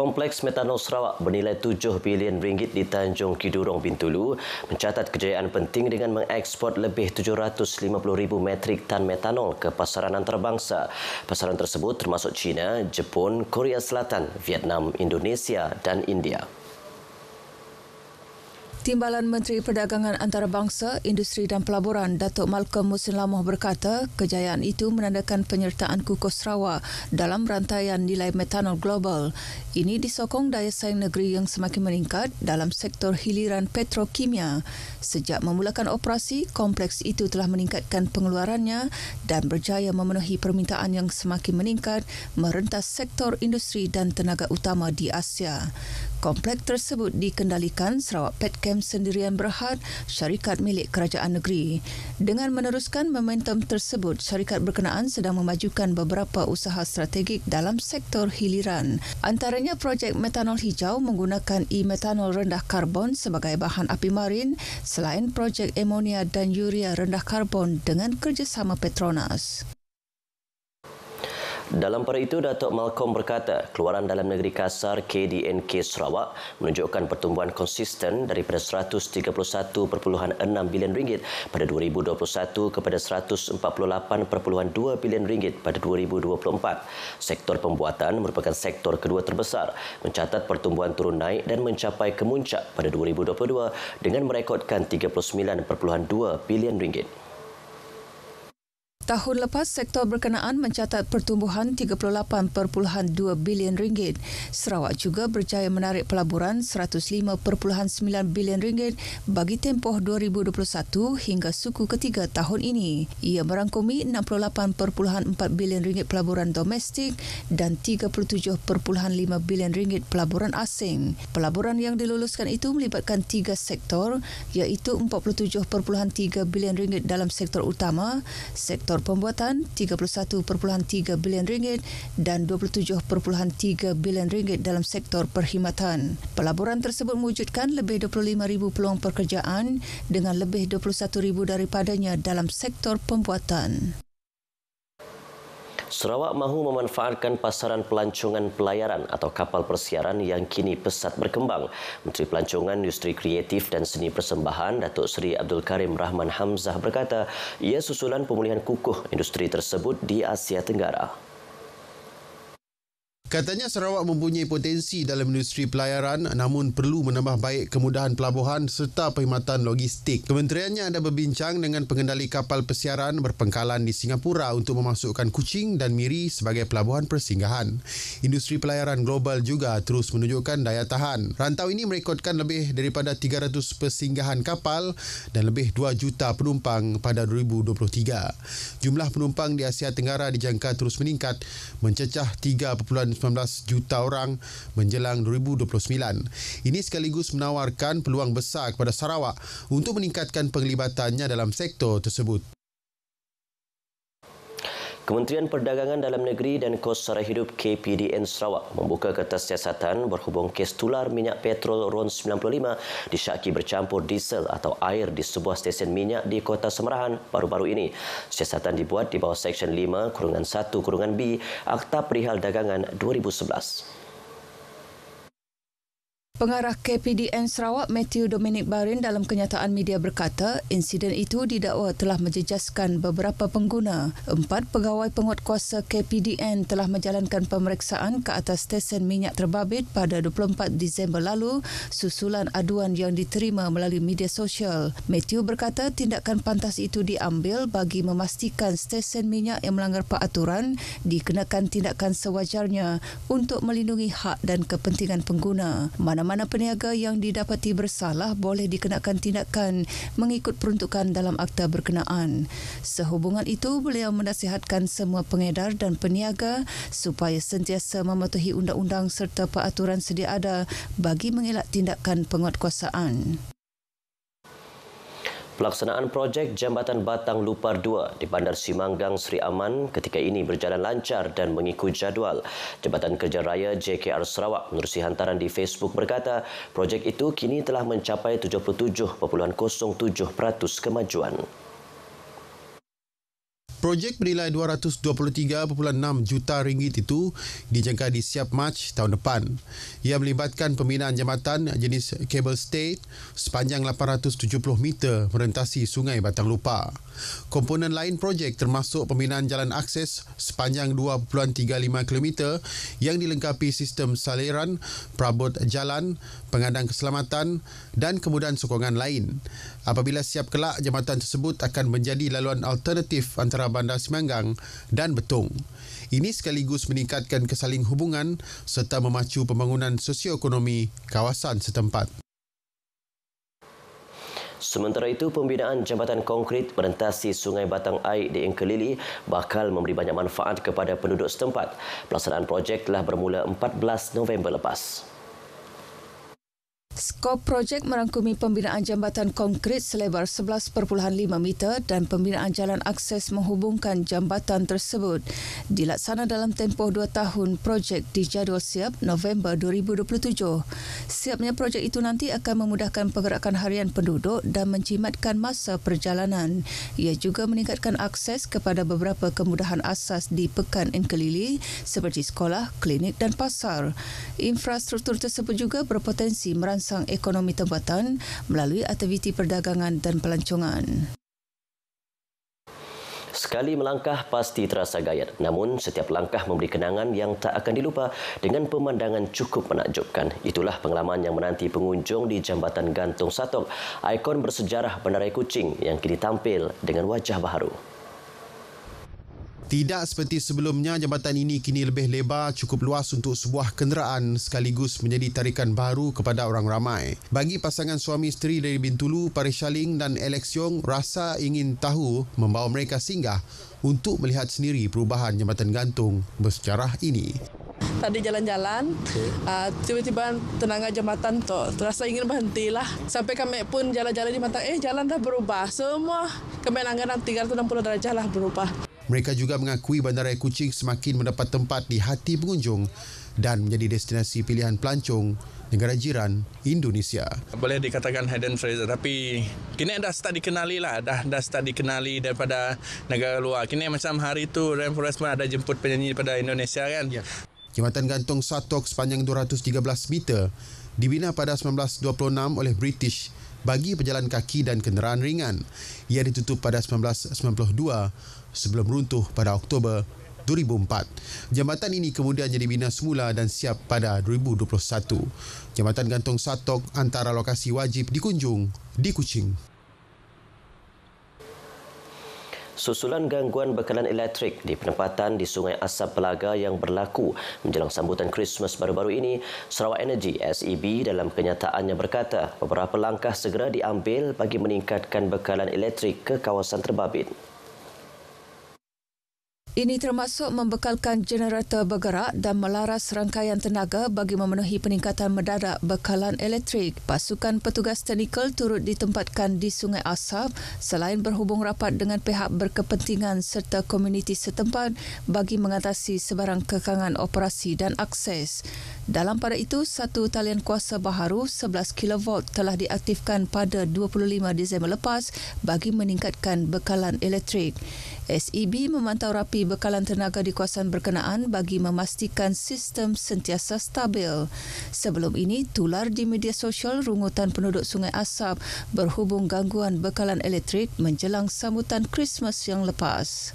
Kompleks Metanol Sarawak bernilai 7 bilion ringgit di Tanjung Kidurong, Bintulu mencatat kejayaan penting dengan mengeksport lebih 750,000 metrik tan metanol ke pasaran antarabangsa. Pasaran tersebut termasuk China, Jepun, Korea Selatan, Vietnam, Indonesia dan India. Timbalan Menteri Perdagangan Antarabangsa, Industri dan Pelaburan Datuk Malcolm Musin Lamoh berkata kejayaan itu menandakan penyertaan Kukuh Sarawak dalam rantaian nilai metanol global. Ini disokong daya saing negeri yang semakin meningkat dalam sektor hiliran petrokimia. Sejak memulakan operasi, kompleks itu telah meningkatkan pengeluarannya dan berjaya memenuhi permintaan yang semakin meningkat merentas sektor industri dan tenaga utama di Asia. Kompleks tersebut dikendalikan Sarawak Petchem Sendirian Berhad, syarikat milik kerajaan negeri. Dengan meneruskan momentum tersebut, syarikat berkenaan sedang memajukan beberapa usaha strategik dalam sektor hiliran. Antaranya projek metanol hijau menggunakan e-metanol rendah karbon sebagai bahan api marin, selain projek amonia dan urea rendah karbon dengan kerjasama Petronas. Dalam pada itu, Datuk Malcolm berkata, keluaran dalam negeri kasar KDNK Sarawak menunjukkan pertumbuhan konsisten daripada 131.6 bilion ringgit pada 2021 kepada 148.2 bilion ringgit pada 2024. Sektor pembuatan merupakan sektor kedua terbesar, mencatat pertumbuhan turun naik dan mencapai kemuncak pada 2022 dengan merekodkan 39.2 bilion ringgit. Tahun lepas, sektor berkenaan mencatat pertumbuhan 38.2 bilion ringgit. Sarawak juga berjaya menarik pelaburan 105.9 bilion ringgit bagi tempoh 2021 hingga suku ketiga tahun ini. Ia merangkumi 68.4 bilion ringgit pelaburan domestik dan 37.5 bilion ringgit pelaburan asing. Pelaburan yang diluluskan itu melibatkan tiga sektor, iaitu 47.3 bilion ringgit dalam sektor utama, sektor pembuatan 31.3 bilion ringgit dan 27.3 bilion ringgit dalam sektor perkhidmatan. Pelaburan tersebut mewujudkan lebih 25,000 peluang pekerjaan dengan lebih 21,000 daripadanya dalam sektor pembuatan. Sarawak mahu memanfaatkan pasaran pelancongan pelayaran atau kapal persiaran yang kini pesat berkembang. Menteri Pelancongan, Industri Kreatif dan Seni Persembahan, Datuk Seri Abdul Karim Rahman Hamzah berkata, ia susulan pemulihan kukuh industri tersebut di Asia Tenggara. Katanya Sarawak mempunyai potensi dalam industri pelayaran namun perlu menambah baik kemudahan pelabuhan serta perkhidmatan logistik. Kementeriannya ada berbincang dengan pengendali kapal persiaran berpangkalan di Singapura untuk memasukkan Kuching dan Miri sebagai pelabuhan persinggahan. Industri pelayaran global juga terus menunjukkan daya tahan. Rantau ini merekodkan lebih daripada 300 persinggahan kapal dan lebih 2 juta penumpang pada 2023. Jumlah penumpang di Asia Tenggara dijangka terus meningkat, mencecah 3.19 juta orang menjelang 2029. Ini sekaligus menawarkan peluang besar kepada Sarawak untuk meningkatkan penglibatannya dalam sektor tersebut. Kementerian Perdagangan Dalam Negeri dan Kos Sara Hidup KPDN Sarawak membuka kertas siasatan berhubung kes tular minyak petrol RON 95 disyaki bercampur diesel atau air di sebuah stesen minyak di Kota Semerahan baru-baru ini. Siasatan dibuat di bawah Seksyen 5-1-B Akta Perihal Dagangan 2011. Pengarah KPDN Sarawak Matthew Dominic Barin dalam kenyataan media berkata insiden itu didakwa telah menjejaskan beberapa pengguna. 4 pegawai penguatkuasa KPDN telah menjalankan pemeriksaan ke atas stesen minyak terbabit pada 24 Disember lalu susulan aduan yang diterima melalui media sosial. Matthew berkata tindakan pantas itu diambil bagi memastikan stesen minyak yang melanggar peraturan dikenakan tindakan sewajarnya untuk melindungi hak dan kepentingan pengguna. Mana peniaga yang didapati bersalah boleh dikenakan tindakan mengikut peruntukan dalam akta berkenaan. Sehubungan itu, beliau menasihatkan semua pengedar dan peniaga supaya sentiasa mematuhi undang-undang serta peraturan sedia ada bagi mengelak tindakan penguatkuasaan. Pelaksanaan projek Jambatan Batang Lupar 2 di Bandar Simanggang Seri Aman ketika ini berjalan lancar dan mengikut jadual. Jabatan Kerja Raya JKR Sarawak menerusi hantaran di Facebook berkata, projek itu kini telah mencapai 77.07% kemajuan. Projek bernilai 223.6 juta ringgit itu dijangka disiap Mac tahun depan. Ia melibatkan pembinaan jambatan jenis kabel stay sepanjang 870 meter merentasi Sungai Batang Lupa. Komponen lain projek termasuk pembinaan jalan akses sepanjang 2.35 km yang dilengkapi sistem saliran, perabot jalan, pengadang keselamatan dan kemudahan sokongan lain. Apabila siap kelak, jambatan tersebut akan menjadi laluan alternatif antara Bandar Semanggang dan Betong. Ini sekaligus meningkatkan kesaling hubungan serta memacu pembangunan sosioekonomi kawasan setempat. Sementara itu, pembinaan jambatan konkrit merentasi Sungai Batang Air di Engkelili bakal memberi banyak manfaat kepada penduduk setempat. Pelaksanaan projek telah bermula 14 November lepas. Skop projek merangkumi pembinaan jambatan konkrit selebar 11.5 meter dan pembinaan jalan akses menghubungkan jambatan tersebut. Dilaksana dalam tempoh 2 tahun, projek dijadual siap November 2027. Siapnya projek itu nanti akan memudahkan pergerakan harian penduduk dan menjimatkan masa perjalanan. Ia juga meningkatkan akses kepada beberapa kemudahan asas di Pekan Engkelili seperti sekolah, klinik dan pasar. Infrastruktur tersebut juga berpotensi merangsang ekonomi tempatan melalui aktiviti perdagangan dan pelancongan. Sekali melangkah pasti terasa gayat, namun setiap langkah memberi kenangan yang tak akan dilupa dengan pemandangan cukup menakjubkan. Itulah pengalaman yang menanti pengunjung di Jambatan Gantung Satok, ikon bersejarah Bandaraya Kuching yang kini tampil dengan wajah baharu. Tidak seperti sebelumnya, jambatan ini kini lebih lebar, cukup luas untuk sebuah kenderaan sekaligus menjadi tarikan baru kepada orang ramai. Bagi pasangan suami isteri dari Bintulu, Paris Shaling dan Alex Yong, rasa ingin tahu membawa mereka singgah untuk melihat sendiri perubahan jambatan gantung bersejarah ini. Tadi jalan-jalan, tiba-tiba tenaga jambatan tu terasa ingin berhentilah. Sampai kami pun jalan-jalan di mata, jalan dah berubah. Semua kemenangan 360 darjah lah berubah. Mereka juga mengakui Bandaraya Kuching semakin mendapat tempat di hati pengunjung dan menjadi destinasi pilihan pelancong negara jiran Indonesia. Boleh dikatakan hidden treasure, tapi kini dah start dikenali lah, dah start dikenali daripada negara luar. Kini macam hari tu Rainforest pun ada jemput penyanyi daripada Indonesia kan. Ya. Jambatan Gantung Satok sepanjang 213 meter dibina pada 1926 oleh British bagi pejalan kaki dan kenderaan ringan. Ia ditutup pada 1992 sebelum runtuh pada Oktober 2004. Jambatan ini kemudian dibina semula dan siap pada 2021. Jambatan Gantung Satok antara lokasi wajib dikunjung di Kuching. Susulan gangguan bekalan elektrik di penempatan di Sungai Asap Pelaga yang berlaku menjelang sambutan Christmas baru-baru ini, Sarawak Energy SEB dalam kenyataannya berkata beberapa langkah segera diambil bagi meningkatkan bekalan elektrik ke kawasan terbabit. Ini termasuk membekalkan generator bergerak dan melaras rangkaian tenaga bagi memenuhi peningkatan mendadak bekalan elektrik. Pasukan petugas teknikal turut ditempatkan di Sungai Asap selain berhubung rapat dengan pihak berkepentingan serta komuniti setempat bagi mengatasi sebarang kekangan operasi dan akses. Dalam pada itu, satu talian kuasa baharu 11 kV telah diaktifkan pada 25 Disember lepas bagi meningkatkan bekalan elektrik. SEB memantau rapi bekalan tenaga di kawasan berkenaan bagi memastikan sistem sentiasa stabil. Sebelum ini, tular di media sosial rungutan penduduk Sungai Asap berhubung gangguan bekalan elektrik menjelang sambutan Christmas yang lepas.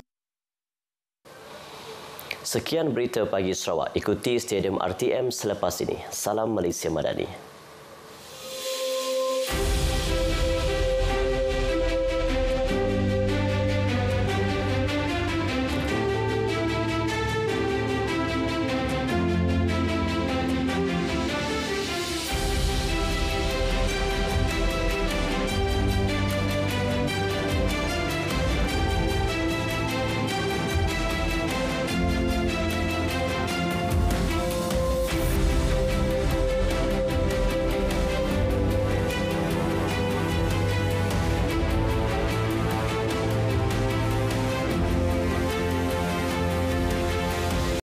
Sekian berita pagi Sarawak. Ikuti Stadium RTM selepas ini. Salam Malaysia Madani.